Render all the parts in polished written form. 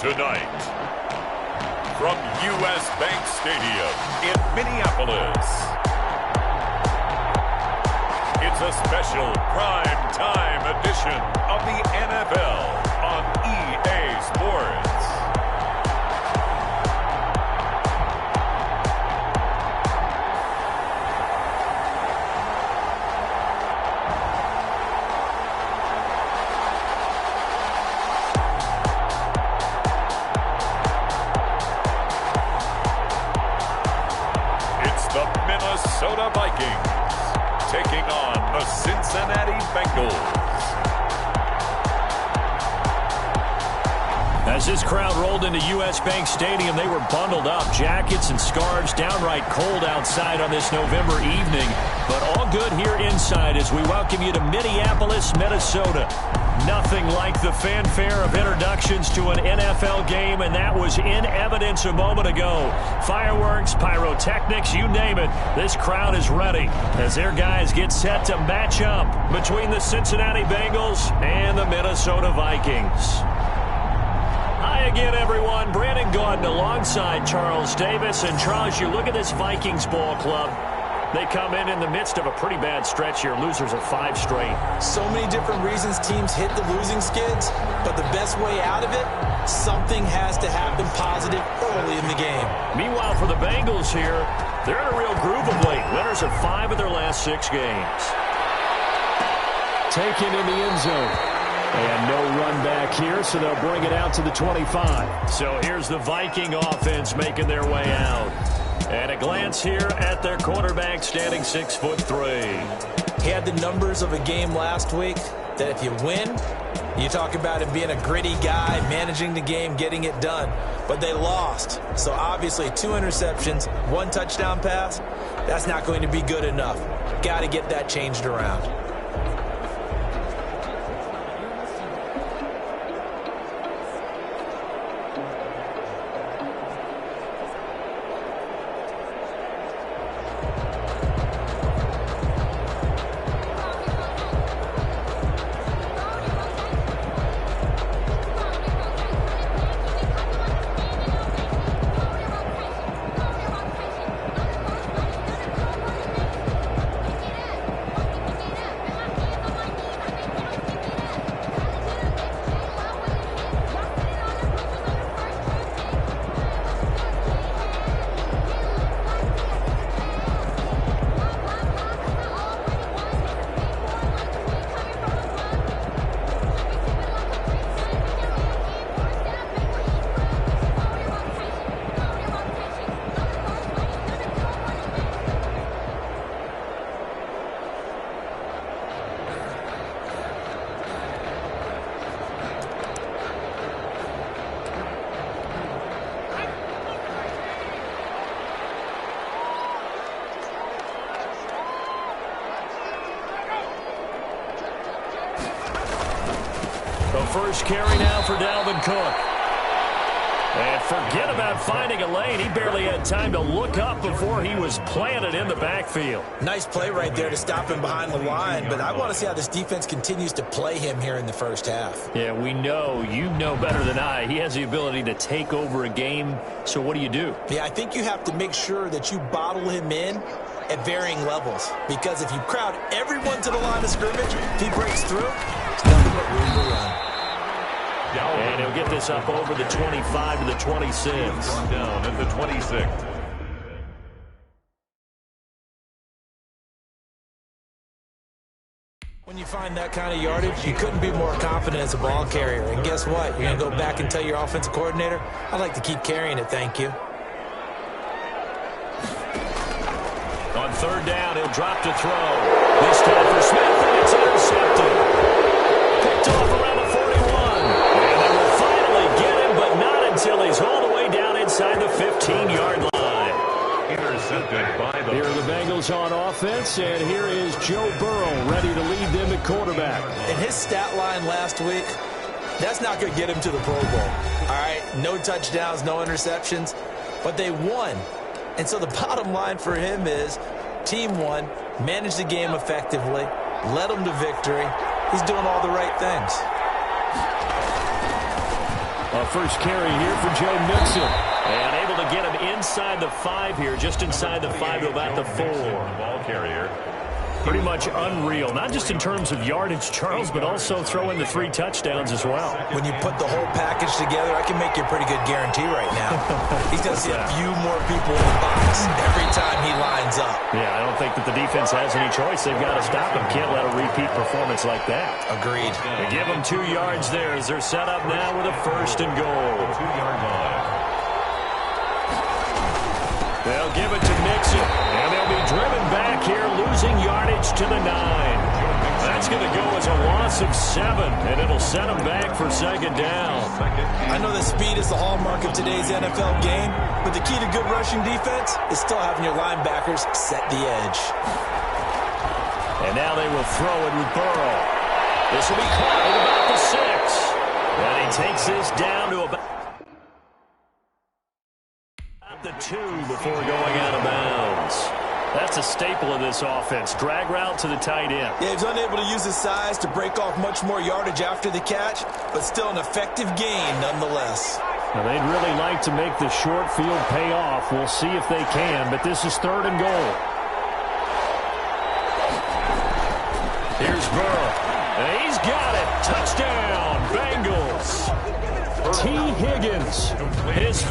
Tonight, from U.S. Bank Stadium in Minneapolis, it's a special prime time edition of the NFL on EA Sports. Minnesota Vikings taking on the Cincinnati Bengals. As this crowd rolled into U.S. Bank Stadium, they were bundled up, jackets and scarves, downright cold outside on this November evening. But all good here inside as we welcome you to Minneapolis, Minnesota. Nothing like the fanfare of introductions to an NFL game, and that was in evidence a moment ago. Fireworks, pyrotechnics, you name it. This crowd is ready as their guys get set to match up between the Cincinnati Bengals and the Minnesota Vikings. Hi again, everyone. Brandon Gaudin alongside Charles Davis. And Charles, you look at this Vikings ball club. They come in the midst of a pretty bad stretch here. Losers of 5 straight. So many different reasons teams hit the losing skids, but the best way out of it, something has to happen positive early in the game. Meanwhile, for the Bengals here, they're in a real groove of late. Winners of 5 of their last 6 games. Taken in the end zone. And no run back here, so they'll bring it out to the 25. So here's the Viking offense making their way out. And a glance here at their quarterback, standing 6'3". He had the numbers of a game last week that if you win, you talk about him being a gritty guy, managing the game, getting it done. But they lost. So obviously 2 interceptions, 1 touchdown pass, that's not going to be good enough. Got to get that changed around. First carry now for Dalvin Cook. And forget about finding a lane. He barely had time to look up before he was planted in the backfield. Nice play right there to stop him behind the line, but I want to see how this defense continues to play him here in the first half. Yeah, we know. You know better than I. He has the ability to take over a game, so what do you do? Yeah, I think you have to make sure that you bottle him in at varying levels, because if you crowd everyone to the line of scrimmage, if he breaks through, it's nothing but room to run. And he'll get this up over the 25 to the 26. Down at the 26. When you find that kind of yardage, you couldn't be more confident as a ball carrier. And guess what? You're going to go back and tell your offensive coordinator, I'd like to keep carrying it, thank you. On 3rd down, he'll drop to throw. This time for Smith, and it's intercepted. Picked off around the 41. And they will finally get him, but not until he's all the way down inside the 15-yard line. Intercepted by the... Here are the Bengals on offense, and here is Joe Burrow ready to lead them at quarterback. In his stat line last week, that's not going to get him to the Pro Bowl. All right, no touchdowns, no interceptions, but they won. And so the bottom line for him is team won, managed the game effectively, led them to victory. He's doing all the right things. A first carry here for Joe Mixon. And able to get him inside the 5 here, just inside the 5 to about the 4. Ball carrier. Pretty much unreal, not just in terms of yardage, Charles, but also throwing the 3 touchdowns as well. When you put the whole package together, I can make you a pretty good guarantee right now. He's going to see a few more people in the box every time he lines up. Yeah, I don't think that the defense has any choice. They've got to stop him. Can't let a repeat performance like that. Agreed. They give him 2 yards there as they're set up now with a first and goal. 2-yard line. They'll give it to Mixon, and they'll be driven back here, losing yardage to the 9. That's going to go as a loss of 7, and it'll set them back for second down. I know that speed is the hallmark of today's NFL game, but the key to good rushing defense is still having your linebackers set the edge. And now they will throw it with Burrow. This will be caught at about the 6. And he takes this down to about the 2 before going out of bounds. That's a staple of this offense. Drag route to the tight end. Yeah, he's unable to use his size to break off much more yardage after the catch, but still an effective gain nonetheless. Now, they'd really like to make the short field pay off. We'll see if they can, but this is 3rd and goal. Here's Burrow. And he's got it. Touchdown, Bengals. T. Higgins. His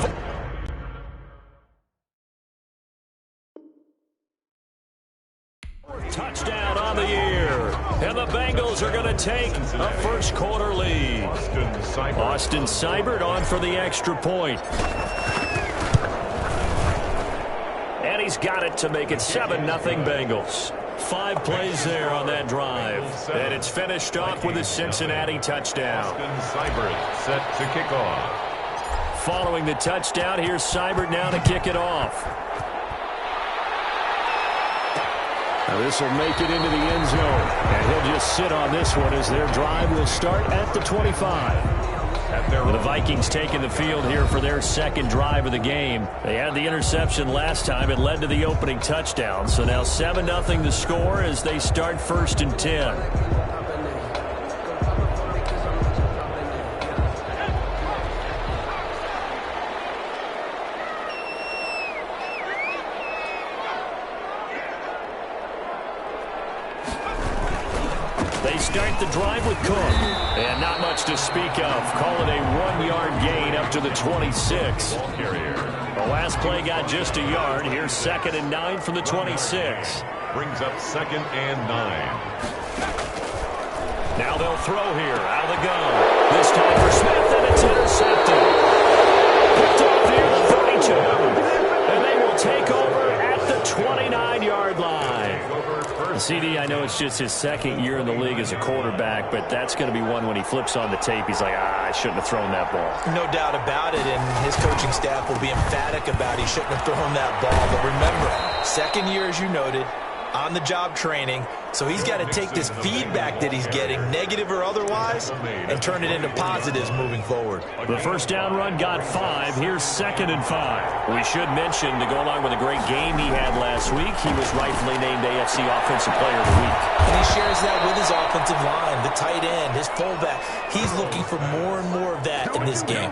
touchdown on the year. And the Bengals are going to take a first quarter lead. Austin Seibert on for the extra point. And he's got it to make it 7-0 Bengals. 5 plays there on that drive. And it's finished off with a Cincinnati touchdown. Austin Seibert set to kick off. Following the touchdown, here's Seibert now to kick it off. Now this will make it into the end zone. And he'll just sit on this one as their drive will start at the 25. The Vikings taking the field here for their second drive of the game. They had the interception last time. It led to the opening touchdown. So now 7-0 the score as they start 1st and 10. They start the drive with Cook. And not much to speak of. Call it a 1-yard gain up to the 26. The last play got just a yard. Here's 2nd and 9 from the 26. Brings up 2nd and 9. Now they'll throw here out of the gun. This time for Smith, and it's intercepted. Picked off near the 32. And they will take over at the 29-yard line. CD, I know it's just his 2nd year in the league as a quarterback, but that's going to be one when he flips on the tape, he's like, I shouldn't have thrown that ball. No doubt about it, and his coaching staff will be emphatic about he shouldn't have thrown that ball. But remember, 2nd year, as you noted, on-the-job training, so he's got to take this feedback that he's getting, negative or otherwise, and turn it into positives moving forward. The first down run got 5. Here's 2nd and 5. We should mention, to go along with a great game he had last week, he was rightfully named AFC Offensive Player of the Week. And he shares that with his offensive line, the tight end, his fullback. He's looking for more and more of that in this game.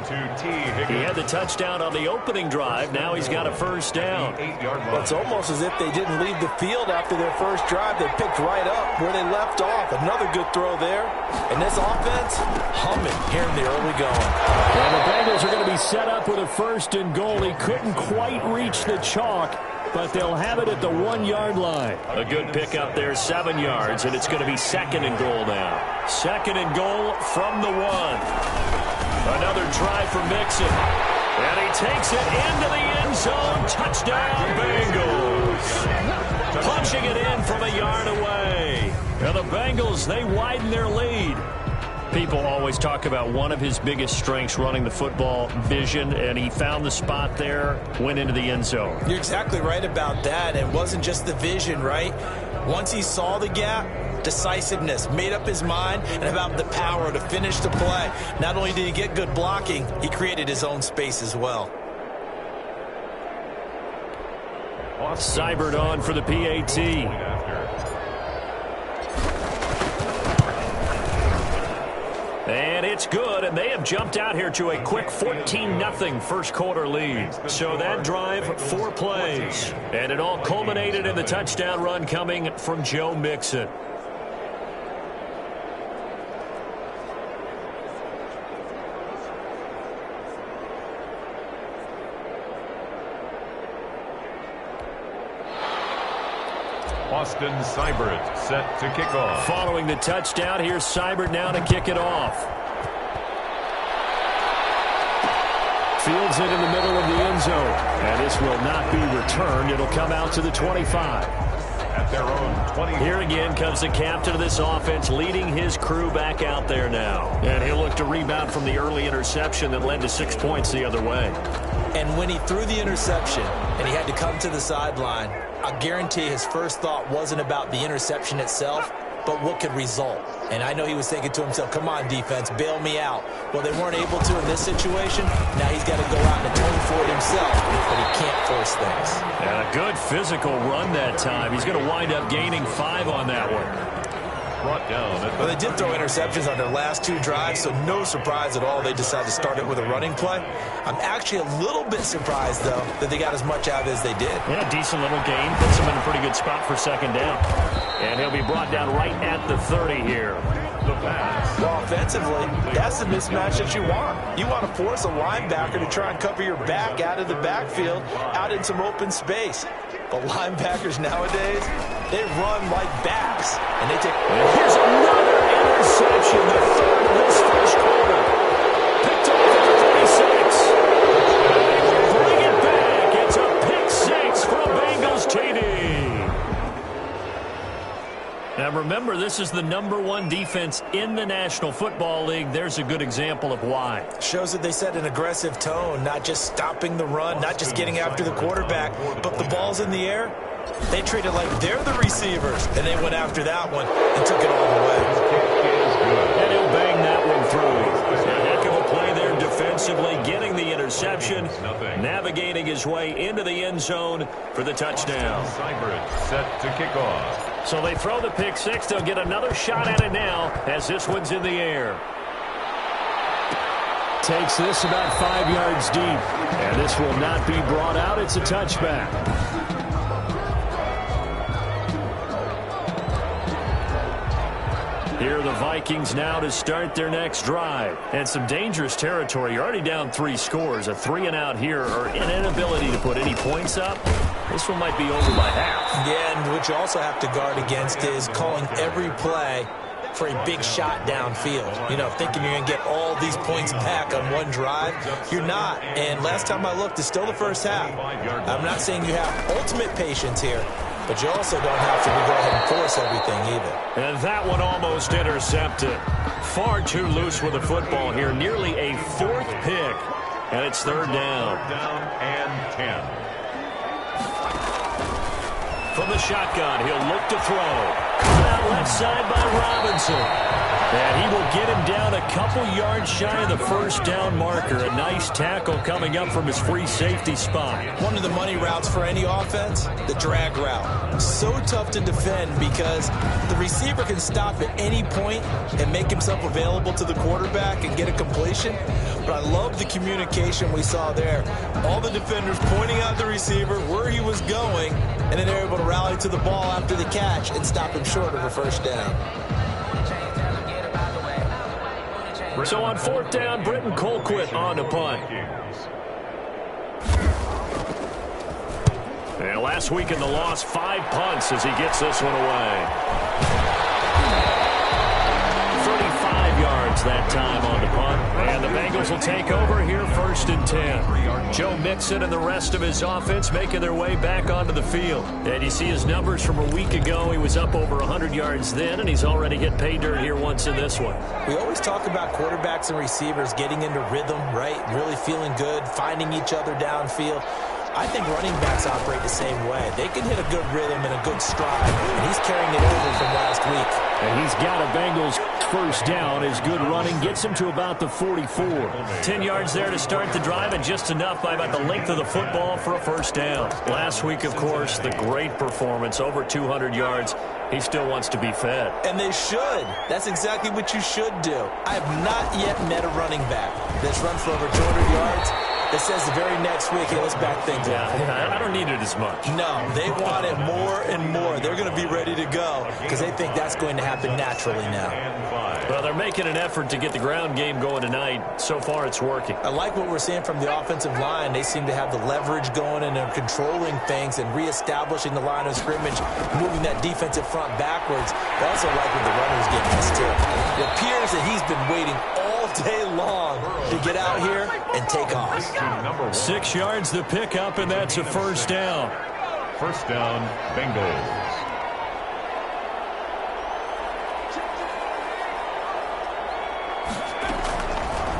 He had the touchdown on the opening drive. Now he's got a first down. It's almost as if they didn't leave the field after their first drive. They picked right up where they left off. Another good throw there. And this offense, humming here in the early going. And the Bengals are going to be set up with a 1st and goal. He couldn't quite reach the chalk, but they'll have it at the 1-yard line. A good pickup there, 7 yards, and it's going to be 2nd and goal now. 2nd and goal from the 1. Another try for Mixon. And he takes it into the end zone. Touchdown, Bengals. Punching it in from a yard away. And the Bengals, they widen their lead. People always talk about one of his biggest strengths running the football, vision, and he found the spot there, went into the end zone. You're exactly right about that. It wasn't just the vision, right? Once he saw the gap, decisiveness, made up his mind, and about the power to finish the play. Not only did he get good blocking, he created his own space as well. Seibert on for the PAT. And it's good, and they have jumped out here to a quick 14-0 first quarter lead. So that drive, 4 plays. And it all culminated in the touchdown run coming from Joe Mixon. Austin Seibert set to kick off. Following the touchdown, here's Seibert now to kick it off. Fields it in the middle of the end zone. And this will not be returned. It'll come out to the 25. At their own 20. Here again comes the captain of this offense, leading his crew back out there now. And he'll look to rebound from the early interception that led to 6 points the other way. And when he threw the interception and he had to come to the sideline, I guarantee his first thought wasn't about the interception itself, but what could result. And I know he was thinking to himself, come on, defense, bail me out. Well, they weren't able to in this situation. Now he's got to go out and atone for it himself, but he can't force things. And a good physical run that time. He's going to wind up gaining 5 on that one. Brought down. Well, they did throw interceptions on their last 2 drives, so no surprise at all they decided to start it with a running play. I'm actually a little bit surprised, though, that they got as much out of it as they did. Yeah, decent little gain. Puts him in a pretty good spot for second down. And he'll be brought down right at the 30 here. The pass. Well, offensively, that's the mismatch that you want. You want to force a linebacker to try and cover your back out of the backfield, out in some open space. But linebackers nowadays, they run like backs. And they take... Here's another interception, the third of this first quarter. Picked off at the 36. Bring it back. It's a pick 6 from Bengals TD. Now remember, this is the #1 defense in the National Football League. There's a good example of why. Shows that they set an aggressive tone, not just stopping the run, not just getting after the quarterback, but the ball's in the air. They treat it like they're the receivers, and they went after that one and took it all the way. And he'll bang that one through. A heck of a play there defensively, getting the interception, navigating his way into the end zone for the touchdown. Seibert set to kick off. So they throw the pick 6. They'll get another shot at it now as this one's in the air. Takes this about 5 yards deep. And this will not be brought out. It's a touchback. Here are the Vikings now to start their next drive. And some dangerous territory. You're already down 3 scores. A 3-and-out here, or an inability to put any points up. This one might be over by half. Yeah, and what you also have to guard against is calling every play for a big shot downfield. You know, thinking you're going to get all these points back on one drive. You're not. And last time I looked, it's still the first half. I'm not saying you have ultimate patience here, but you also don't have to go ahead and force everything either. And that one almost intercepted. Far too loose with the football here. Nearly a 4th pick. And it's 3rd down. Down and 10. From the shotgun, he'll look to throw. Caught out left side by Robinson. And he will get him down a couple yards shy of the first down marker. A nice tackle coming up from his free safety spot. One of the money routes for any offense, the drag route. So tough to defend because the receiver can stop at any point and make himself available to the quarterback and get a completion. But I love the communication we saw there. All the defenders pointing out the receiver, where he was going, and then they're able to rally to the ball after the catch and stop him short of a first down. So on 4th down, Britton Colquitt on to punt. And last week in the loss, 5 punts as he gets this one away. 35 yards that time on the punt. And the Bengals will take over here 1st and 10. Joe Mixon and the rest of his offense making their way back onto the field. And you see his numbers from a week ago. He was up over 100 yards then, and he's already hit pay dirt here once in this one. We always talk about quarterbacks and receivers getting into rhythm, right? Really feeling good, finding each other downfield. I think running backs operate the same way. They can hit a good rhythm and a good stride, and he's carrying it over from last week. And he's got a Bengals first down as good running gets him to about the 44. 10 yards there to start the drive, and just enough by about the length of the football for a first down. Last week, of course, the great performance, over 200 yards. He still wants to be fed. And they should. That's exactly what you should do. I have not yet met a running back that's run for over 200 yards that says the very next week, hey, let's back things up. I don't need it as much. No, they want it more and more. They're going to be ready to go because they think that's going to happen naturally now. Well, they're making an effort to get the ground game going tonight. So far, it's working. I like what we're seeing from the offensive line. They seem to have the leverage going, and they're controlling things and reestablishing the line of scrimmage, moving that defensive front backwards. I also like what the runner's getting us too. It appears that he's been waiting all day long to get out here and take off. 6 yards the pickup, and that's a first down. First down, Bengals.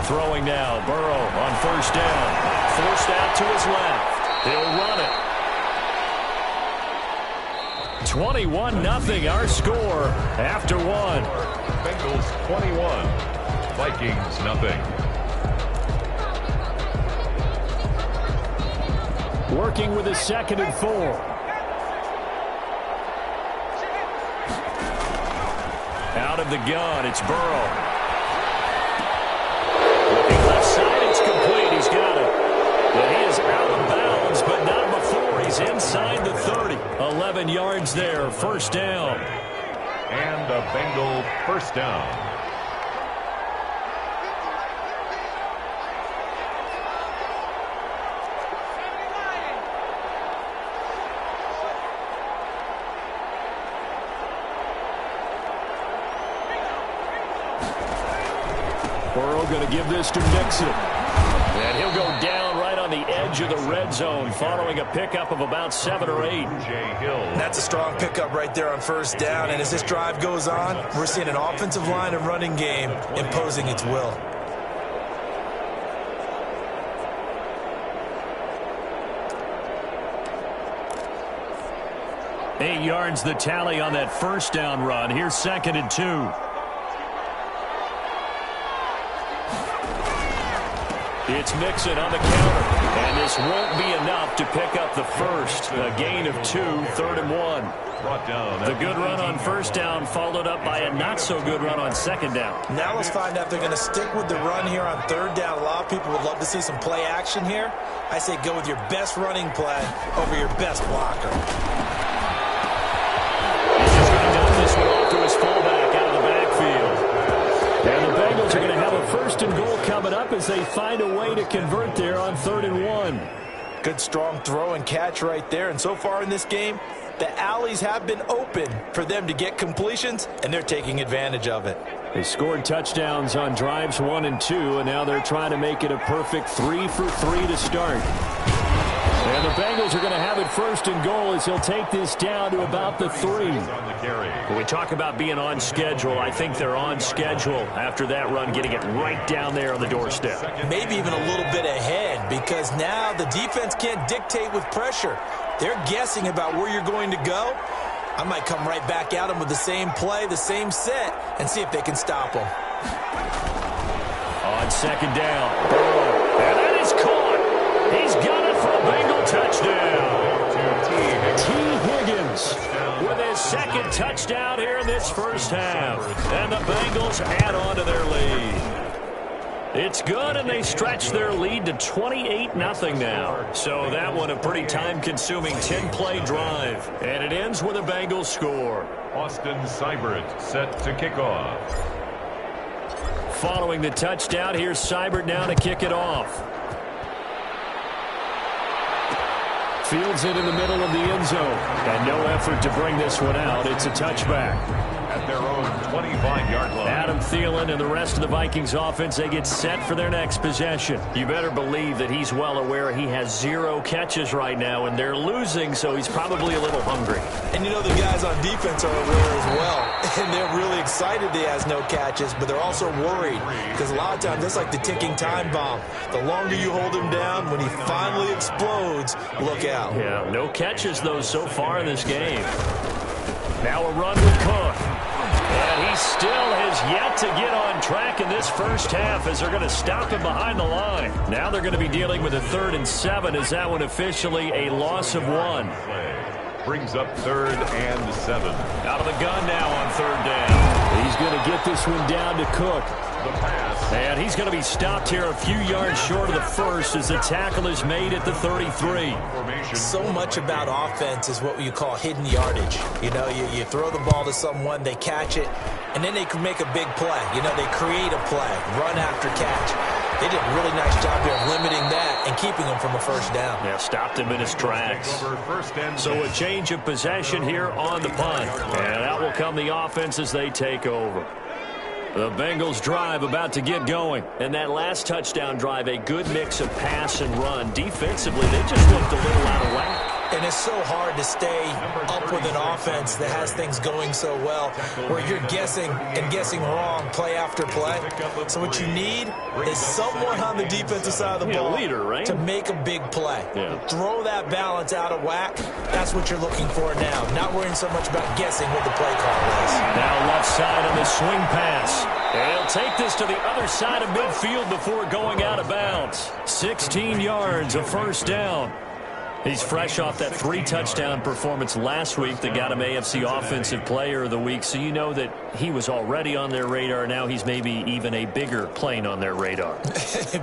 Throwing now, Burrow on first down. Forced out to his left. He'll run it. 21-0 our score after one. Bengals 21, Vikings nothing. Working with a 2nd and 4. Out of the gun, it's Burrow. Looking left side, it's complete. He's got it. But he is out of bounds, but not before he's inside the 30. 11 yards there, first down. And a Bengal first down. Burrow going to give this to Mixon. And he'll go down right on the edge of the red zone following a pickup of about 7 or 8. That's a strong pickup right there on first down. And as this drive goes on, we're seeing an offensive line and running game imposing its will. Eight yards the tally on that first down run. Here's 2nd and 2. It's Mixon on the counter, and this won't be enough to pick up the first. A gain of 2, 3rd and 1. The good run on first down followed up by a not-so-good run on 2nd down. Now let's find out if they're going to stick with the run here on 3rd down. A lot of people would love to see some play action here. I say go with your best running play over your best blocker. He's just going to dump this one off to his fullback out of the backfield. And the Bengals are going to have a 1st and goal coming up as they find a way to convert there on 3rd and 1. Good strong throw and catch right there. And so far in this game, the alleys have been open for them to get completions, and they're taking advantage of it. They scored touchdowns on drives 1 and 2, and now they're trying to make it a perfect 3 for 3 to start. And the Bengals are going to have it 1st and goal as he'll take this down to about the 3. When we talk about being on schedule, I think they're on schedule after that run, getting it right down there on the doorstep. Maybe even a little bit ahead, because now the defense can't dictate with pressure. They're guessing about where you're going to go. I might come right back at them with the same play, the same set, and see if they can stop them. On 2nd down, Burrow, and that is caught. He's got it for a Bengal touchdown. T. Higgins with his 2nd touchdown here in this first half. And the Bengals add on to their lead. It's good, and they stretch their lead to 28-0 now. So that one a pretty time-consuming 10-play drive. And it ends with a Bengals score. Austin Seibert set to kick off. Following the touchdown, here's Seibert now to kick it off. Fields it in the middle of the end zone. And no effort to bring this one out. It's a touchback. At their own 25-yard line. Adam Thielen and the rest of the Vikings offense, they get set for their next possession. You better believe that he's well aware he has 0 catches right now, and they're losing, so he's probably a little hungry. And you know the guys on defense are aware as well. And they're really excited he has no catches, but they're also worried because a lot of times that's like the ticking time bomb. The longer you hold him down, when he finally explodes, look out. Yeah, no catches, though, so far in this game. Now a run with Cook. And he still has yet to get on track in this first half as they're going to stop him behind the line. Now they're going to be dealing with a 3rd and 7 as that one officially a loss of 1. Brings up 3rd and 7. Out of the gun now on 3rd down. He's going to get this one down to Cook. The pass. And he's going to be stopped here a few yards short of the first as the tackle is made at the 33. So much about offense is what you call hidden yardage. You know, you throw the ball to someone, they catch it, and then they can make a big play. You know, they create a play, run after catch. They did a really nice job there of limiting that and keeping him from a first down. Yeah, stopped him in his tracks. So a change of possession here on the punt. And out will come the offense as they take over. The Bengals drive about to get going. And that last touchdown drive, a good mix of pass and run. Defensively, they just looked a little out of whack. And it's so hard to stay up with an offense that has things going so well, where you're guessing and guessing wrong play after play. So what you need is someone on the defensive side of the ball leader, right? to make a big play. Yeah. Throw that balance out of whack. That's what you're looking for now. Not worrying so much about guessing what the play call is. Now left side on the swing pass. And he'll take this to the other side of midfield before going out of bounds. 16 yards, a first down. He's fresh off that 3-touchdown performance last week that got him AFC Offensive Player of the Week, so you know that he was already on their radar. Now he's maybe even a bigger plane on their radar.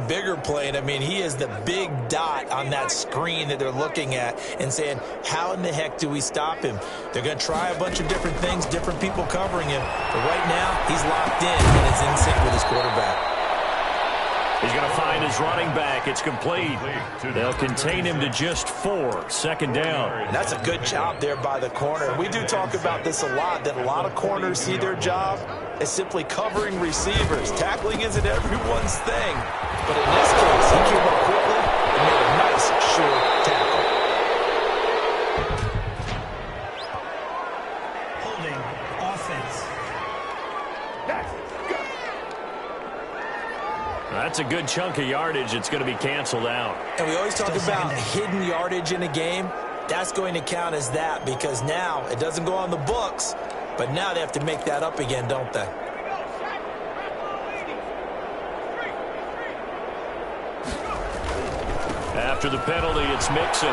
Bigger plane. I mean, he is the big dot on that screen that they're looking at and saying, how in the heck do we stop him? They're going to try a bunch of different things, different people covering him. But right now, he's locked in and is in sync with his quarterback. He's going to find his running back. It's complete. They'll contain him to just 4. Second down. And that's a good job there by the corner. We do talk about this a lot, that a lot of corners see their job as simply covering receivers. Tackling isn't everyone's thing. But in this case, he came up quickly and made a nice, sure tackle. Holding offense. That's a good chunk of yardage. It's going to be canceled out. And we always talk about hidden yardage in a game. That's going to count as that because now it doesn't go on the books, but now they have to make that up again, don't they? After the penalty, it's Mixon.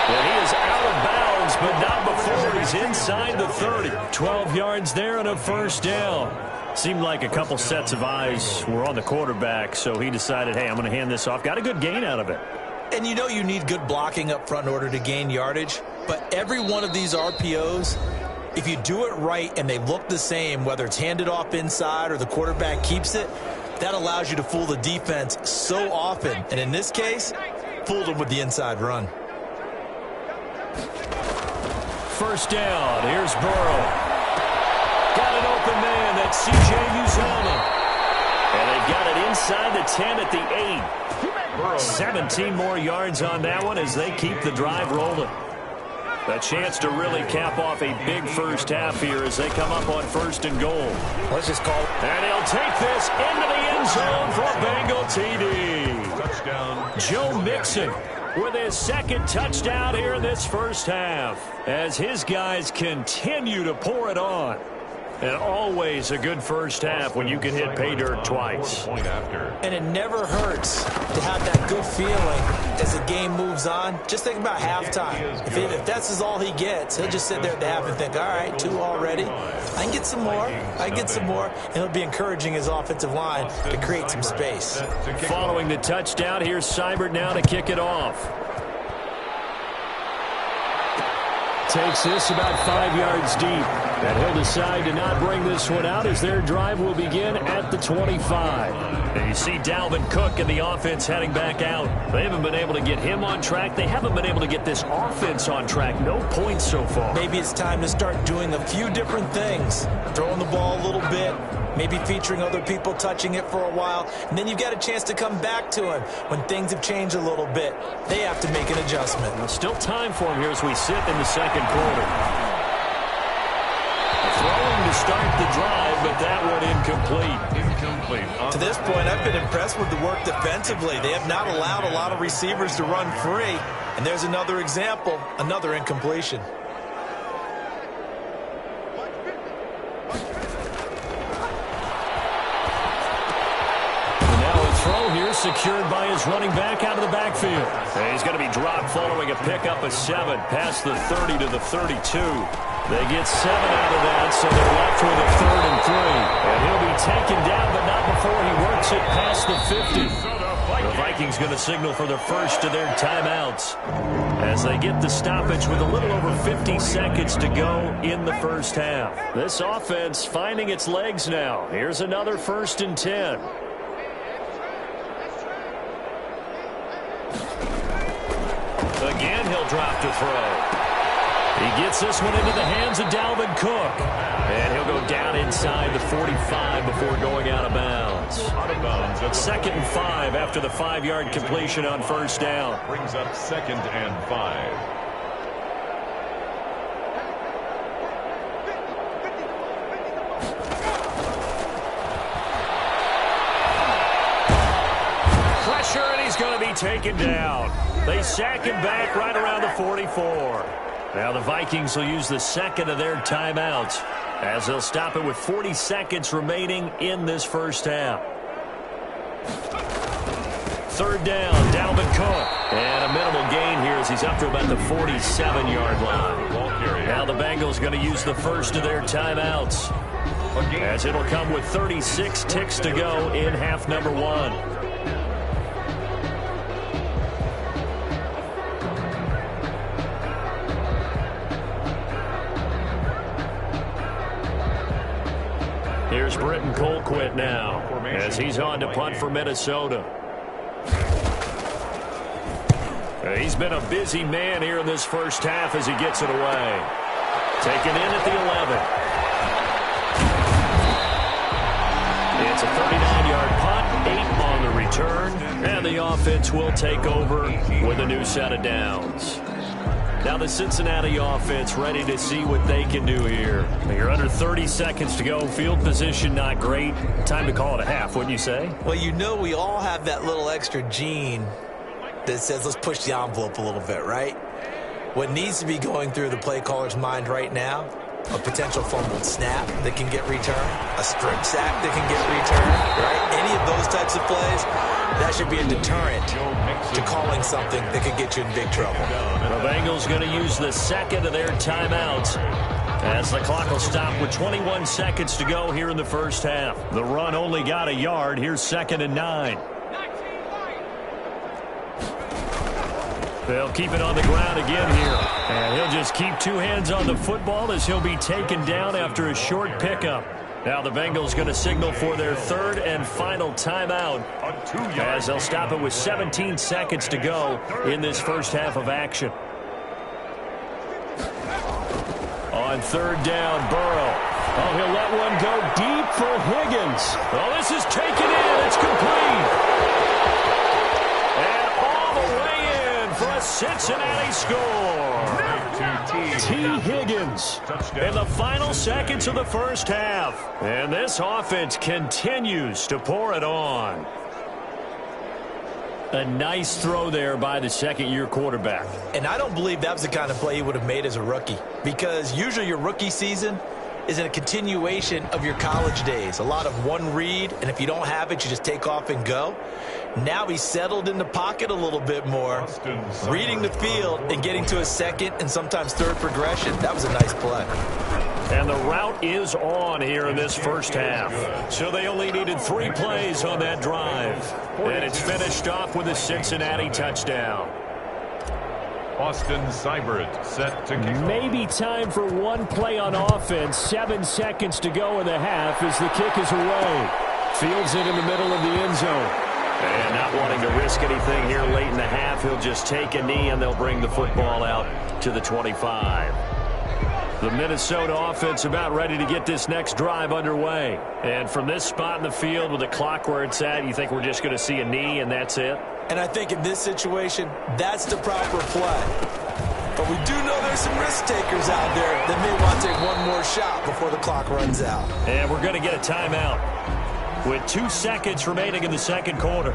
And he is out of bounds, but not before he's inside the 30. 12 yards there and a first down. Seemed like a couple sets of eyes were on the quarterback, so he decided, hey, I'm going to hand this off. Got a good gain out of it. And you know you need good blocking up front in order to gain yardage, but every one of these RPOs, if you do it right and they look the same, whether it's handed off inside or the quarterback keeps it, that allows you to fool the defense so often. And in this case, fooled them with the inside run. First down. Here's Burrow. Got an open man. That's C.J. Uzomah. And they've got it inside the 10 at the 8. 17 more yards on that one as they keep the drive rolling. A chance to really cap off a big first half here as they come up on 1st and goal. Let's just call it. And he'll take this into the end zone for a Bengal TD. Touchdown. Joe Mixon with his 2nd touchdown here in this first half as his guys continue to pour it on. And always a good first half when you can hit pay dirt twice. And it never hurts to have that good feeling as the game moves on. Just think about halftime. If that's all he gets, he'll just sit there at the half and think, all right, 2 already. I can get some more. I can get some more. And he'll be encouraging his offensive line to create some space. Following the touchdown, here's Seibert now to kick it off. Takes this about 5 yards deep. And he'll decide to not bring this one out as their drive will begin at the 25. And you see Dalvin Cook and the offense heading back out. They haven't been able to get him on track. They haven't been able to get this offense on track. No points so far. Maybe it's time to start doing a few different things. Throwing the ball a little bit. Maybe featuring other people touching it for a while. And then you've got a chance to come back to him when things have changed a little bit. They have to make an adjustment. Well, still time for him here as we sit in the 2nd quarter. Throwing to start the drive, but that one incomplete. To this point, I've been impressed with the work defensively. They have not allowed a lot of receivers to run free. And there's another example, another incompletion. secured by his running back out of the backfield. And he's going to be dropped following a pickup of 7 past the 30 to the 32. They get 7 out of that, so they're left with a 3rd and 3. And he'll be taken down, but not before he works it past the 50. The Vikings going to signal for the first of their timeouts as they get the stoppage with a little over 50 seconds to go in the first half. This offense finding its legs now. Here's another 1st and 10. Again, he'll drop to throw. He gets this one into the hands of Dalvin Cook. And he'll go down inside the 45 before going out of bounds. 2nd and 5 after the 5-yard completion on 1st down. Brings up 2nd and 5. Pressure, and he's going to be taken down. They sack him back right around the 44. Now the Vikings will use the 2nd of their timeouts as they'll stop it with 40 seconds remaining in this first half. 3rd down, Dalvin Cook. And a minimal gain here as he's up to about the 47-yard line. Now the Bengals going to use the 1st of their timeouts as it'll come with 36 ticks to go in half number 1. Here's Britton Colquitt now as he's on to punt for Minnesota. He's been a busy man here in this first half as he gets it away. Taken in at the 11. It's a 39-yard punt, 8 on the return, and the offense will take over with a new set of downs. Now the Cincinnati offense ready to see what they can do here. You're under 30 seconds to go. Field position not great. Time to call it a half, wouldn't you say? Well, you know we all have that little extra gene that says let's push the envelope a little bit, right? What needs to be going through the play caller's mind right now, a potential fumbled snap that can get returned, a strip sack that can get returned, right? Any of those types of plays, that should be a deterrent to calling something that could get you in big trouble. The Bengals going to use the 2nd of their timeouts as the clock will stop with 21 seconds to go here in the first half. The run only got a yard. Here's 2nd and 9. They'll keep it on the ground again here. And he'll just keep 2 hands on the football as he'll be taken down after a short pickup. Now the Bengals going to signal for their 3rd and final timeout as they'll stop it with 17 seconds to go in this first half of action. On 3rd down, Burrow. Oh, he'll let one go deep for Higgins. Oh, this is taken in. It's complete. And all the way in for a Cincinnati score. T. Higgins in the final seconds of the first half. And this offense continues to pour it on. A nice throw there by the 2nd-year quarterback. And I don't believe that was the kind of play he would have made as a rookie, because usually your rookie season is a continuation of your college days. A lot of one read, and if you don't have it, you just take off and go. Now he's settled in the pocket a little bit more, reading the field and getting to a 2nd and sometimes 3rd progression. That was a nice play. And the route is on here in this first half. So they only needed 3 plays on that drive. And it's finished off with a Cincinnati touchdown. Austin Seibert set to kick. Maybe time for one play on offense. 7 seconds to go in the half as the kick is away. Fields it in the middle of the end zone. And not wanting to risk anything here late in the half, he'll just take a knee and they'll bring the football out to the 25. The Minnesota offense about ready to get this next drive underway. And from this spot in the field with the clock where it's at, you think we're just going to see a knee and that's it? And I think in this situation, that's the proper play. But we do know there's some risk takers out there that may want to take one more shot before the clock runs out. And we're going to get a timeout with 2 seconds remaining in the second quarter.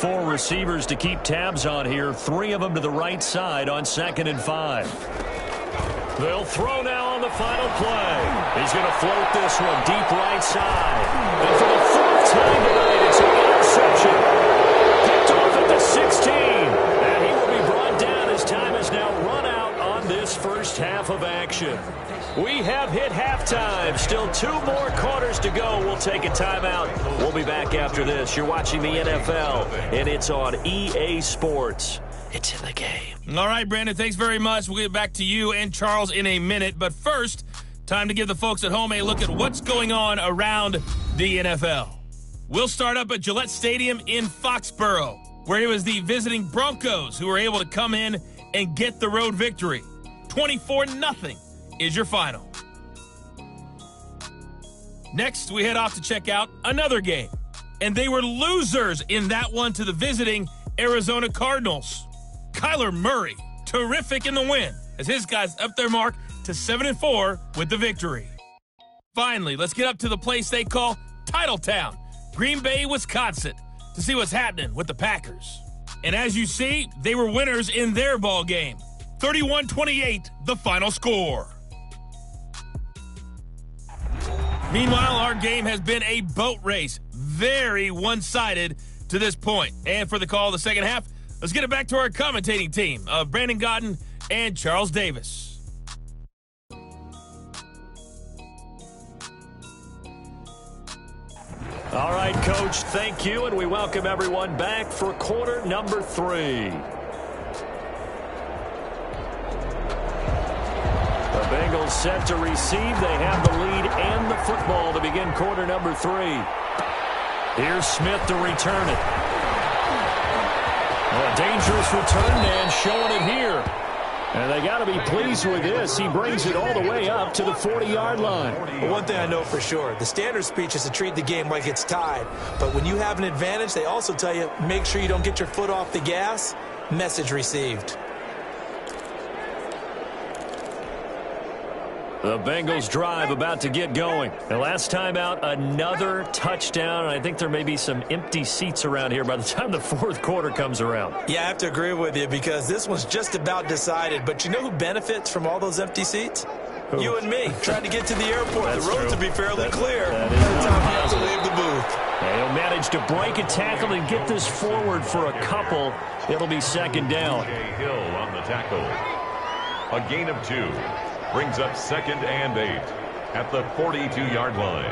4 receivers to keep tabs on here. 3 of them to the right side on 2nd and 5. They'll throw now on the final play. He's going to float this one deep right side. And for the 4th time tonight, it's an interception. Picked off at the 16. And he will be brought down as time has now run out on this first half of action. We have hit halftime. Still 2 more quarters to go. We'll take a timeout. We'll be back after this. You're watching the NFL, and it's on EA Sports. It's in the game. All right, Brandon, thanks very much. We'll get back to you and Charles in a minute. But first, time to give the folks at home a look at what's going on around the NFL. We'll start up at Gillette Stadium in Foxborough, where it was the visiting Broncos who were able to come in and get the road victory. 24-0 is your final. Next, we head off to check out another game. And they were losers in that one to the visiting Arizona Cardinals. Kyler Murray, terrific in the win, as his guys up their mark to 7-4 with the victory. Finally, let's get up to the place they call Titletown, Green Bay, Wisconsin, to see what's happening with the Packers. And as you see, they were winners in their ball game. 31-28, the final score. Meanwhile, our game has been a boat race, very one-sided to this point. And for the call of the second half, let's get it back to our commentating team of Brandon Godden and Charles Davis. All right, Coach, thank you, and we welcome everyone back for quarter number 3. The Bengals set to receive. They have the lead and the football to begin quarter number 3. Here's Smith to return it. A dangerous return man showing it here. And they got to be pleased with this. He brings it all the way up to the 40-yard line. Well, one thing I know for sure, the standard speech is to treat the game like it's tied. But when you have an advantage, they also tell you, make sure you don't get your foot off the gas. Message received. The Bengals drive about to get going. The last time out, another touchdown. I think there may be some empty seats around here by the time the 4th quarter comes around. Yeah, I have to agree with you because this one's just about decided. But you know who benefits from all those empty seats? Who? You and me, trying to get to the airport. That's the road true. to be fairly clear. That By the time you have to leave the booth. And he'll manage to break a tackle and get this forward for a couple. It'll be 2nd down. Hill on the tackle. A gain of 2. Brings up 2nd and 8 at the 42-yard line.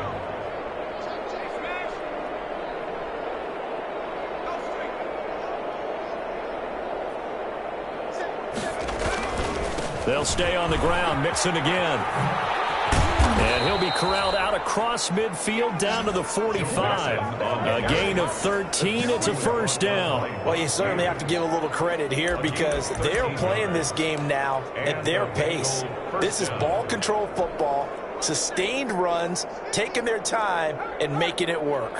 They'll stay on the ground. Mixon again. And he'll be corralled out across midfield down to the 45. A gain of 13. It's a 1st down. Well, you certainly have to give a little credit here because they're playing this game now at their pace. This is ball control football, sustained runs, taking their time, and making it work.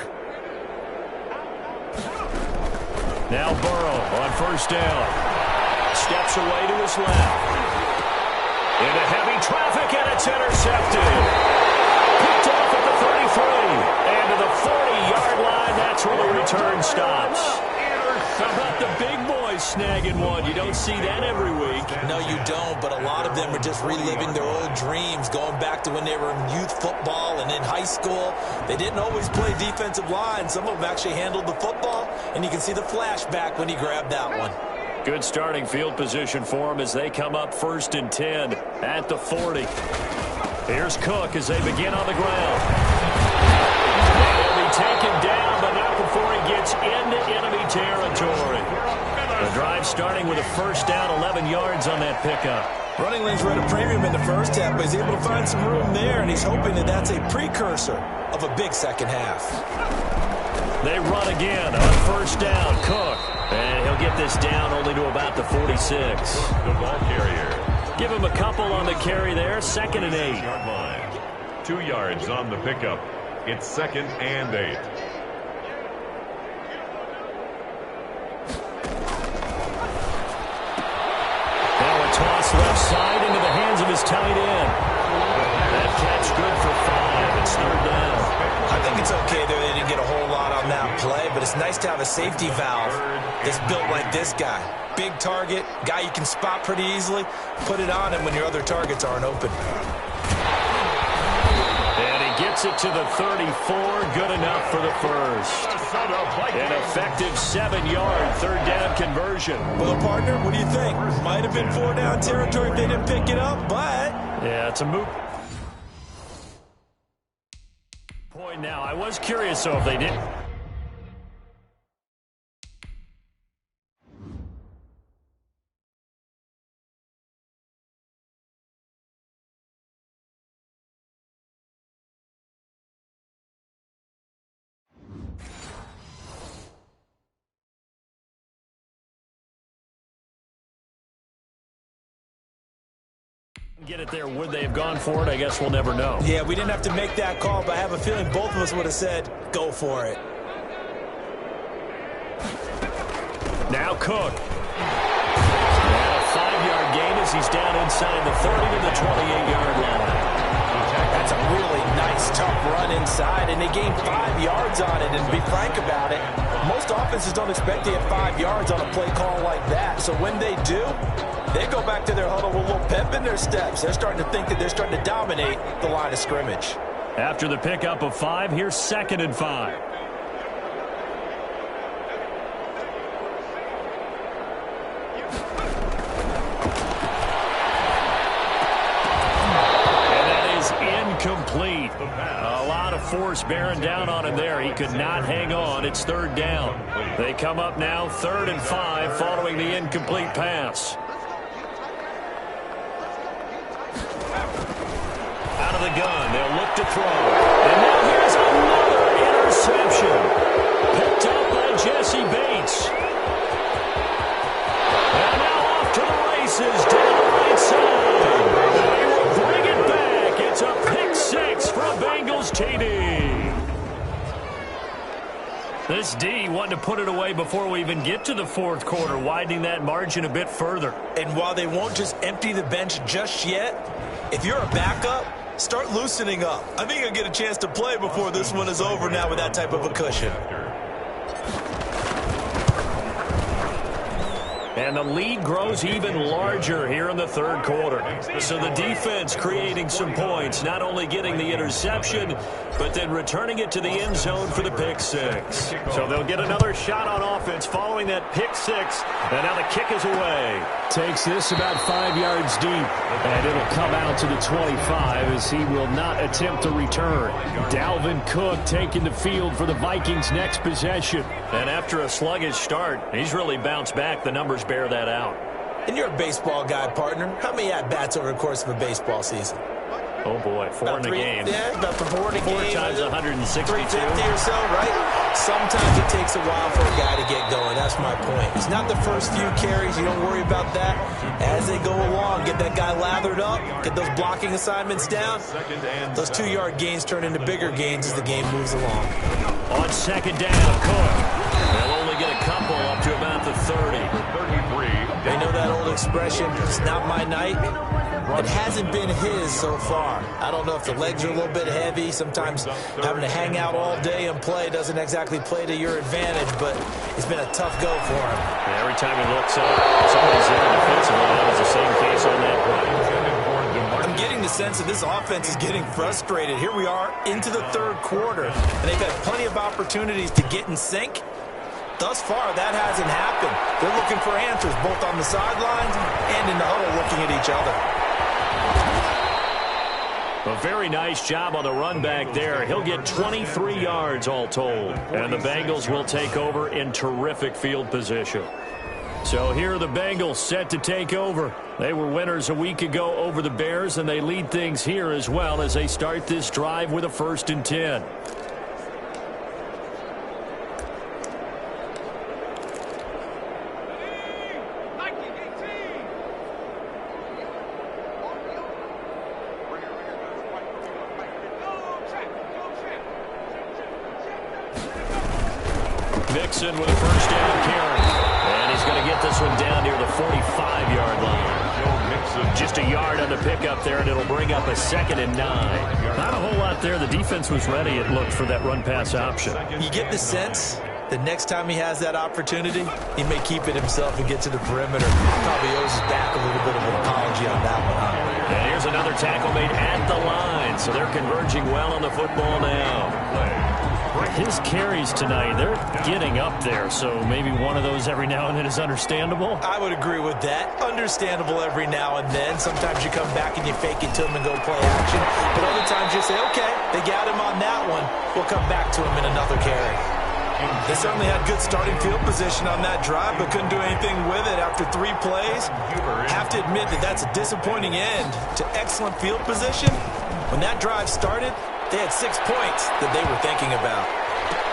Now Burrow on 1st down. Steps away to his left. Into heavy traffic, and it's intercepted. Picked off at the 33. And to the 40-yard line, that's where the return stops. How about the big boys snagging one? You don't see that every week. No, you don't, but a lot of them are just reliving their old dreams, going back to when they were in youth football and in high school. They didn't always play defensive line. Some of them actually handled the football, and you can see the flashback when he grabbed that one. Good starting field position for them as they come up 1st and 10 at the 40. Here's Cook as they begin on the ground. He'll be taken down, but not before he gets into enemy territory. The drive starting with a 1st down, 11 yards on that pickup. Running lanes were at a premium in the first half, but he's able to find some room there, and he's hoping that that's a precursor of a big second half. They run again on 1st down. Cook. And he'll get this down only to about the 46. The ball carrier. Give him a couple on the carry there. 2nd and 8. 2-yard line. 2 yards on the pickup. It's 2nd and 8. Now a toss left side into the hands of his tight end. That catch good for 5. It's 3rd down. I think it's okay there. They didn't get a whole lot on that play, but it's nice to have a safety valve that's built like this guy. Big target, guy you can spot pretty easily. Put it on him when your other targets aren't open. And he gets it to the 34. Good enough for the first. An effective 7-yard third down conversion. Well, partner, what do you think? Might have been 4-down territory if they didn't pick it up, but... Yeah, it's a moot point now. I was curious, though, if they didn't. Get it there. Would they have gone for it? I guess we'll never know. Yeah, we didn't have to make that call, but I have a feeling both of us would have said, go for it. Now Cook. And a 5-yard gain as he's down inside the 30 to the 28-yard line. That's a really nice, tough run inside, and they gained 5 yards on it. And to be frank about it, most offenses don't expect to get 5 yards on a play call like that. So when they do, they go back to their huddle with a little pep in their steps. They're starting to think that they're starting to dominate the line of scrimmage. After the pickup of 5, here's 2nd and 5. And that is incomplete. A lot of force bearing down on him there. He could not hang on. It's 3rd down. They come up now 3rd and 5 following the incomplete pass. Out of the gun, they'll look to throw. And now here's another interception. Picked up by Jesse Bates. And now off to the races down the right side. They will bring it back. It's a pick 6 for a Bengals TD. This D wanted to put it away before we even get to the 4th quarter, widening that margin a bit further. And while they won't just empty the bench just yet, if you're a backup, start loosening up. I think you'll get a chance to play before this one is over now with that type of a cushion. And the lead grows even larger here in the 3rd quarter. So the defense creating some points, not only getting the interception, but then returning it to the end zone for the pick 6. So they'll get another shot on offense following that pick 6. And now the kick is away. Takes this about 5 yards deep, and it'll come out to the 25 as he will not attempt to return. Dalvin Cook taking the field for the Vikings' next possession. And after a sluggish start, he's really bounced back. The numbers bear that out. And you're a baseball guy, partner. How many at-bats over the course of a baseball season? Oh, boy, 4 in a game. Yeah, about the 4 in a 4 game. times 162. 350 or so, right? Sometimes it takes a while for a guy to get going. That's my point. It's not the first few carries. You don't worry about that. As they go along, get that guy lathered up, get those blocking assignments down. Those 2-yard gains turn into bigger gains as the game moves along. On 2nd down, Cook. They'll only get a couple up to about the 30. They know that old expression, it's not my night. It hasn't been his so far. I don't know if the legs are a little bit heavy. Sometimes having to hang out all day and play doesn't exactly play to your advantage, but it's been a tough go for him. Yeah, every time he looks up, somebody's there defensively. That was the same case on that play. I'm getting the sense that this offense is getting frustrated. Here we are into the 3rd quarter, and they've had plenty of opportunities to get in sync. Thus far, that hasn't happened. They're looking for answers both on the sidelines and in the huddle looking at each other. A very nice job on the run back there. He'll get 23 yards all told. And the Bengals will take over in terrific field position. So here are the Bengals set to take over. They were winners a week ago over the Bears, and they lead things here as well as they start this drive with a 1st and 10. Mixon with a 1st down carry. And he's going to get this one down near the 45-yard line. Just a yard on the pickup there, and it'll bring up a 2nd and 9. Not a whole lot there. The defense was ready, it looked, for that run-pass option. You get the sense the next time he has that opportunity, he may keep it himself and get to the perimeter. Probably owes his back a little bit of an apology on that one, huh? And here's another tackle made at the line, so they're converging well on the football now. His carries tonight, they're getting up there, so maybe one of those every now and then is understandable. I would agree with that. Understandable every now and then. Sometimes you come back and you fake it to him and go play action. But other times you say, okay, they got him on that one. We'll come back to him in another carry. They certainly had good starting field position on that drive, but couldn't do anything with it after 3 plays. Have to admit that that's a disappointing end to excellent field position. When that drive started, they had 6 points that they were thinking about.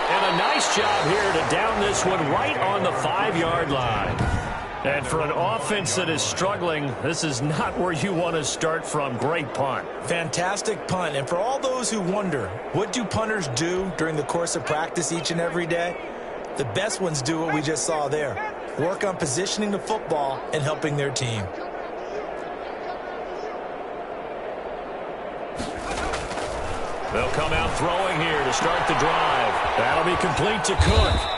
And a nice job here to down this one right on the 5-yard line. And for an offense that is struggling, this is not where you want to start from. Great punt. Fantastic punt. And for all those who wonder, what do punters do during the course of practice each and every day? The best ones do what we just saw there. Work on positioning the football and helping their team. They'll come out throwing here to start the drive. That'll be complete to Cook.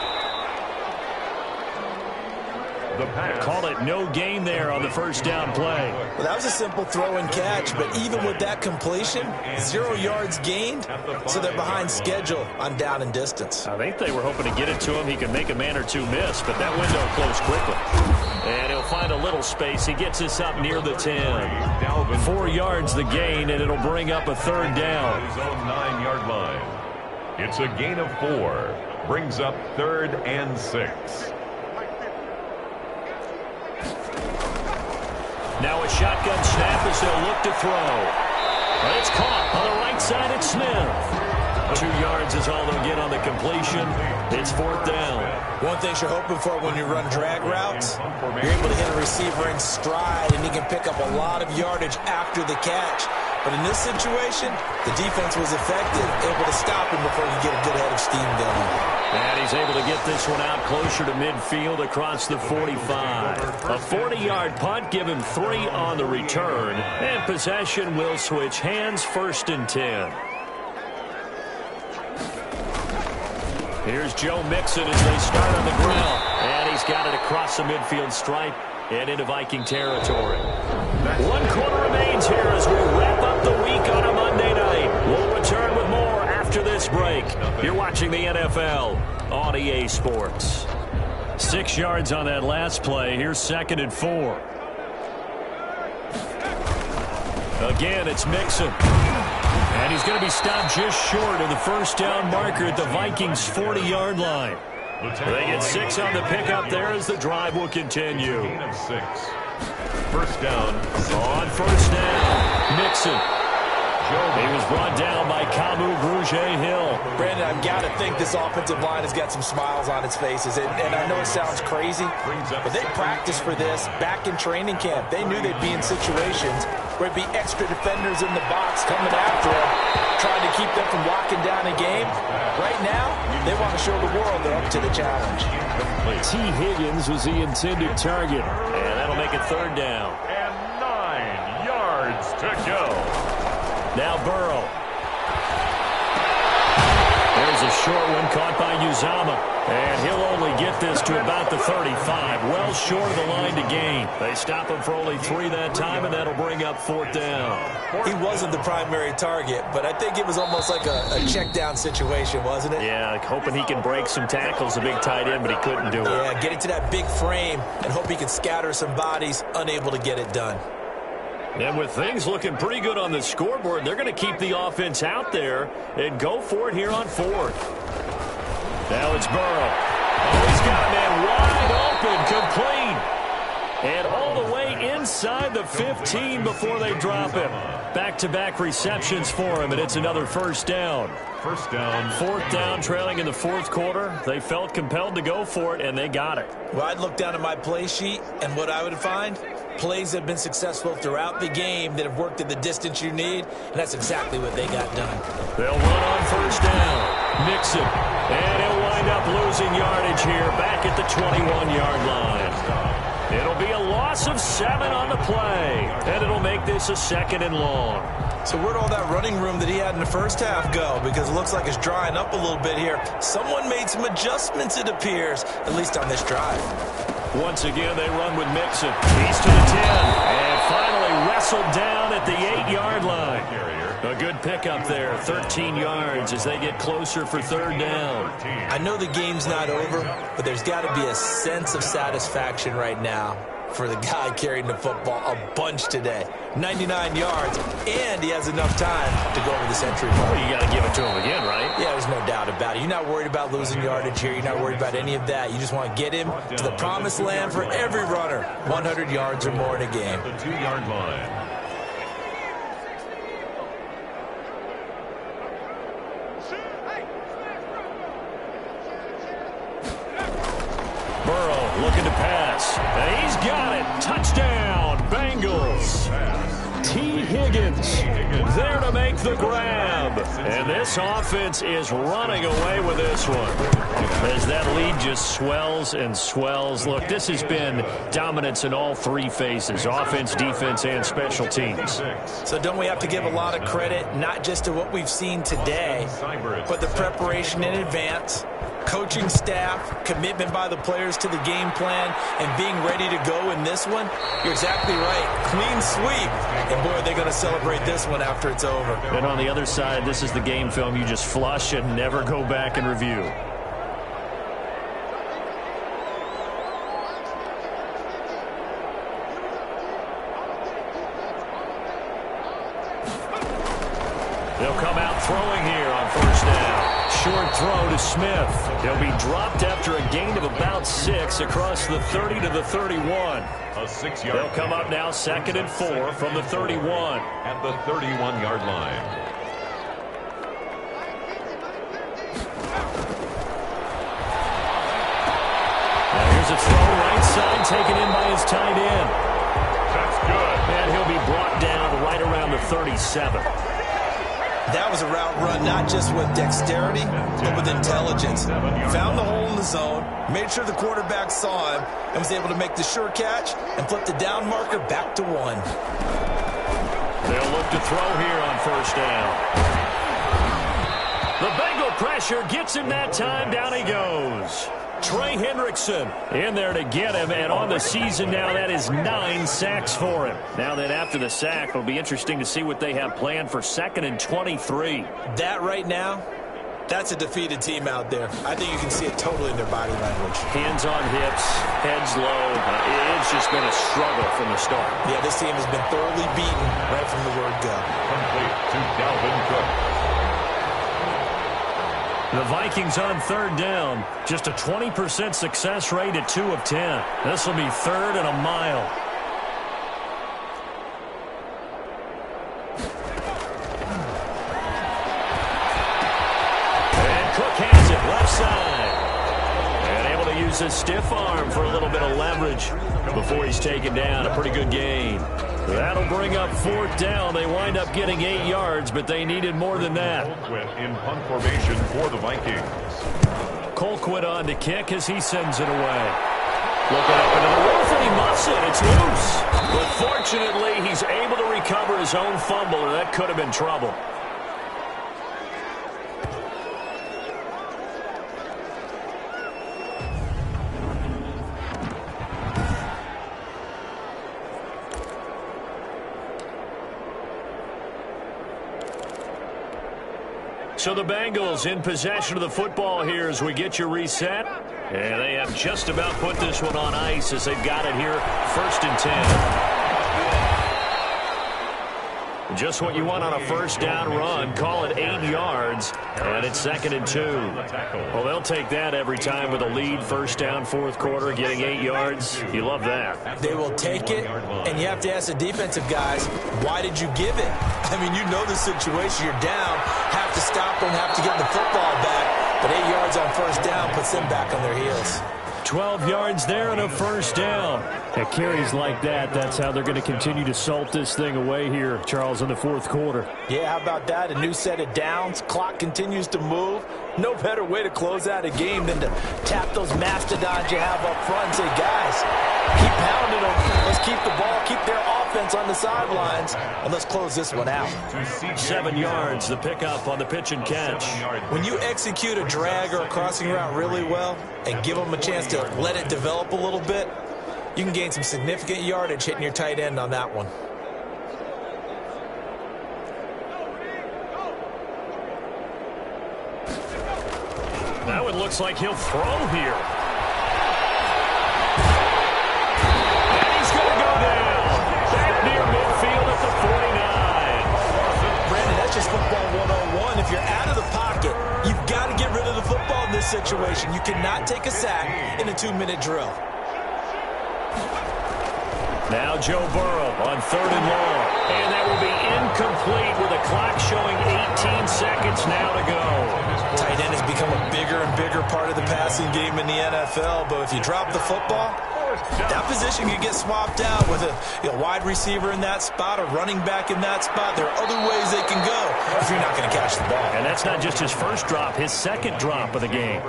Call it no gain there on the first down play. Well, that was a simple throw and catch, but even with that completion, 0 yards gained, so they're behind schedule on down and distance. I think they were hoping to get it to him. He could make a man or two miss, but that window closed quickly. And he'll find a little space. He gets us up near the 10. 4 yards the gain, and it'll bring up a third down. His own 9-yard line. It's a gain of 4. Brings up 3rd and 6. Now a shotgun snap as they'll look to throw. But it's caught on the right side. It's Smith. 2 yards is all they'll get on the completion. It's 4th down. One thing you're hoping for when you run drag routes, you're able to hit a receiver in stride, and he can pick up a lot of yardage after the catch. But in this situation, the defense was effective, able to stop him before he get a good head of steam going. And he's able to get this one out closer to midfield across the 45. A 40-yard punt, give him 3 on the return. And possession will switch hands, 1st and 10. Here's Joe Mixon as they start on the ground. And he's got it across the midfield stripe and into Viking territory. 1 quarter remains here as we wrap up the week on a Monday night. We'll return with more after this break. You're watching the NFL on EA Sports. 6 yards on that last play. Here's 2nd and 4. Again, it's Mixon. And he's going to be stopped just short of the first down marker at the Vikings' 40-yard line. They get 6 on the pickup there as the drive will continue. 6. First down. On first down, Mixon. He was brought down by Kamu Grugier-Hill. Brandon, I've got to think this offensive line has got some smiles on its faces. And I know it sounds crazy, but they practiced for this back in training camp. They knew they'd be in situations where it'd be extra defenders in the box coming after them, trying to keep them from locking down a game. Right now, they want to show the world they're up to the challenge. T. Higgins was the intended target. And that'll make it 3rd down. And 9 yards to go. Now Burrow. There's a short one caught by Uzama. And he'll only get this to about the 35. Well short of the line to gain. They stop him for only 3 that time, and that'll bring up 4th down. He wasn't the primary target, but I think it was almost like a check down situation, wasn't it? Yeah, like hoping he can break some tackles, a big tight end, but he couldn't do it. Yeah, get it to that big frame and hope he can scatter some bodies, unable to get it done. And with things looking pretty good on the scoreboard, they're going to keep the offense out there and go for it here on 4th. Now it's Burrow. Oh, he's got a man wide open, complete. And all the way inside the 15 before they drop him. Back-to-back receptions for him, and it's another first down. First down. 4th down, trailing in the 4th quarter. They felt compelled to go for it, and they got it. Well, I'd look down at my play sheet, and what I would find, plays that have been successful throughout the game that have worked at the distance you need, and that's exactly what they got done. They'll run on first down. Mixon. And he'll wind up losing yardage here back at the 21-yard line. It'll be a loss of 7 on the play, and it'll make this a 2nd and long. So where'd all that running room that he had in the first half go? Because it looks like it's drying up a little bit here. Someone made some adjustments, it appears, at least on this drive. Once again, they run with Mixon. He's to the 10, and finally wrestled down at the 8-yard line. A good pickup there, 13 yards as they get closer for 3rd down. I know the game's not over, but there's got to be a sense of satisfaction right now for the guy carrying the football a bunch today. 99 yards, and he has enough time to go over the century mark. Well, you got to give it to him again, right? Yeah, there's no doubt about it. You're not worried about losing yardage here. You're not worried about any of that. You just want to get him to the promised land for every runner. 100 yards or more in a game. The 2-yard line. Burrow looking to pass. And he's got it. Touchdown, Bengals. T. Higgins there to make the grab. And this offense is running away with this one as that lead just swells and swells. Look, this has been dominance in all 3 phases, offense, defense, and special teams. So don't we have to give a lot of credit, not just to what we've seen today, but the preparation in advance, coaching staff, commitment by the players to the game plan, and being ready to go in this one? You're exactly right. Clean sweep. And boy, they're going to celebrate this one after it's over. And on the other side, this is the game film you just flush and never go back and review. They'll come out throwing here on 1st down. Short throw to Smith. He'll be dropped after a gain of about 6 across the 30 to the 31. A 6-yard. They'll come up now 2nd and 4 from the 31. At the 31-yard line. Now here's a throw right side taken in by his tight end. That's good. And he'll be brought down right around the 37. That was a route run not just with dexterity, but with intelligence. Found the hole in the zone, made sure the quarterback saw him, and was able to make the sure catch and flip the down marker back to 1. They'll look to throw here on 1st down. The Bengal pressure gets him that time. Down he goes. Trey Hendrickson in there to get him, and on the season now, that is 9 sacks for him. Now then, after the sack, it'll be interesting to see what they have planned for 2nd and 23. That right now, that's a defeated team out there. I think you can see it totally in their body language. Hands on hips, heads low. It's just been a struggle from the start. Yeah, this team has been thoroughly beaten right from the word go. Complete to Dalvin Cook. The Vikings on 3rd down. Just a 20% success rate at 2 of 10. This will be 3rd and a mile. And Cook has it left side. And able to use his stiff arm for a little bit of leverage before he's taken down. A pretty good gain. That'll bring up 4th down. They wind up getting 8 yards, but they needed more than that. In punt formation for the Vikings. Colquitt on to kick as he sends it away. Looking up into the roof, and he muffs it. It's loose. But fortunately, he's able to recover his own fumble, or that could have been trouble. So the Bengals in possession of the football here as we get you reset. And they have just about put this one on ice as they've got it here, 1st and 10. Just what you want on a 1st down run. Call it 8 yards, and it's 2nd and 2. Well, they'll take that every time with a lead, 1st down, 4th quarter, getting 8 yards. You love that. They will take it, and you have to ask the defensive guys, why did you give it? I mean, you know the situation. You're down, have to stop them, have to get the football back, but 8 yards on 1st down puts them back on their heels. 12 yards there and a 1st down. At carries like that, that's how they're going to continue to salt this thing away here, Charles, in the fourth quarter. Yeah, how about that? A new set of downs. Clock continues to move. No better way to close out a game than to tap those mastodons you have up front and say, guys, keep pounding them. Let's keep the ball, keep their offense on the sidelines, and let's close this one out. 7 yards, the pickup on the pitch and catch. When you execute a drag or a crossing route really well and give them a chance to let it develop a little bit, you can gain some significant yardage hitting your tight end on that one. Now it looks like he'll throw here. And he's going to go down. Back near midfield at the 49. Brandon, that's just football 101. If you're out of the pocket, you've got to get rid of the football in this situation. You cannot take a sack in a 2-minute drill. Now Joe Burrow on 3rd and long. And that will be incomplete with a clock showing 18 seconds now to go. Tight end has become a bigger and bigger part of the passing game in the NFL, but if you drop the football, that position can get swapped out with a wide receiver in that spot, a running back in that spot. There are other ways they can go if you're not going to catch the ball. And that's not just his first drop, his second drop of the game.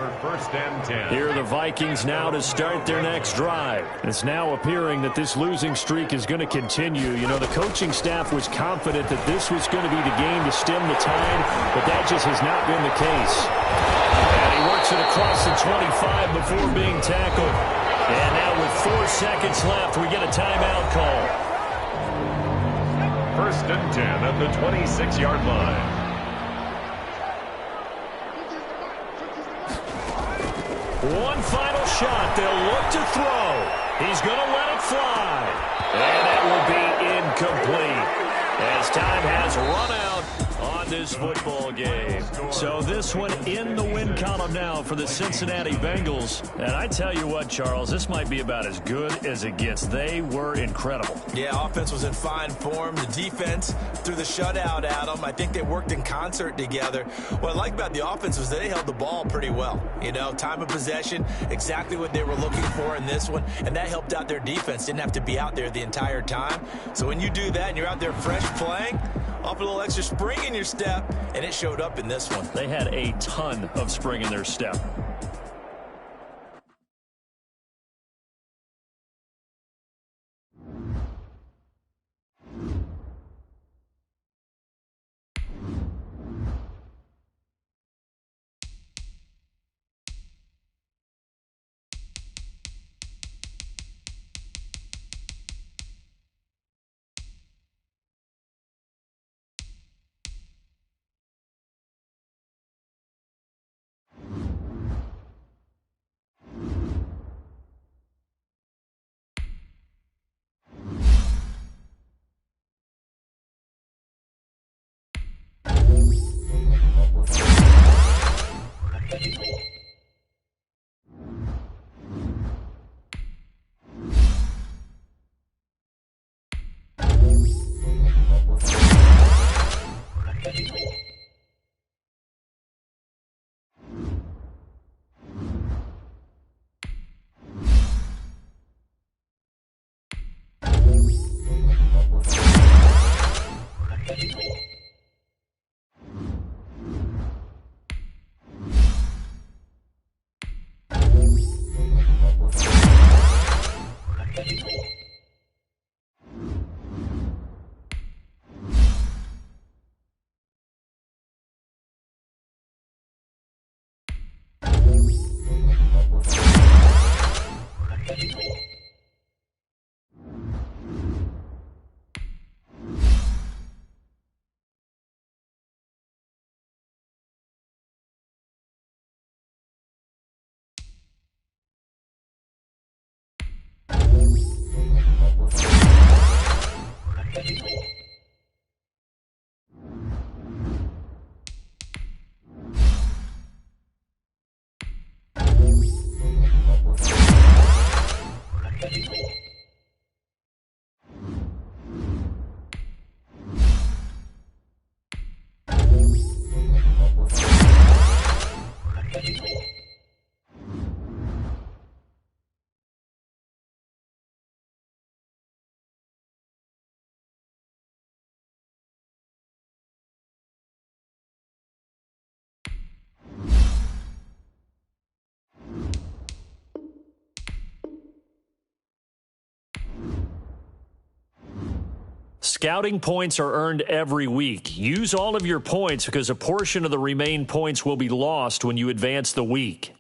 Here are the Vikings now to start their next drive. It's now appearing that this losing streak is going to continue. You know, the coaching staff was confident that this was going to be the game to stem the tide, but that just has not been the case. And he works it across the 25 before being tackled. And now with 4 seconds left, we get a timeout call. 1st and 10 at the 26-yard line. One final shot. They'll look to throw. He's going to let it fly. And that will be incomplete as time has run out on this football game. So this one in the win column now for the Cincinnati Bengals. And I tell you what, Charles, this might be about as good as it gets. They were incredible. Yeah, offense was in fine form. The defense threw the shutout at them. I think they worked in concert together. What I like about the offense was they held the ball pretty well. You know, time of possession, exactly what they were looking for in this one. And that helped out their defense. Didn't have to be out there the entire time. So when you do that and you're out there fresh playing, off a little extra spring in your step, and it showed up in this one. They had a ton of spring in their step. Scouting points are earned every week. Use all of your points because a portion of the remaining points will be lost when you advance the week.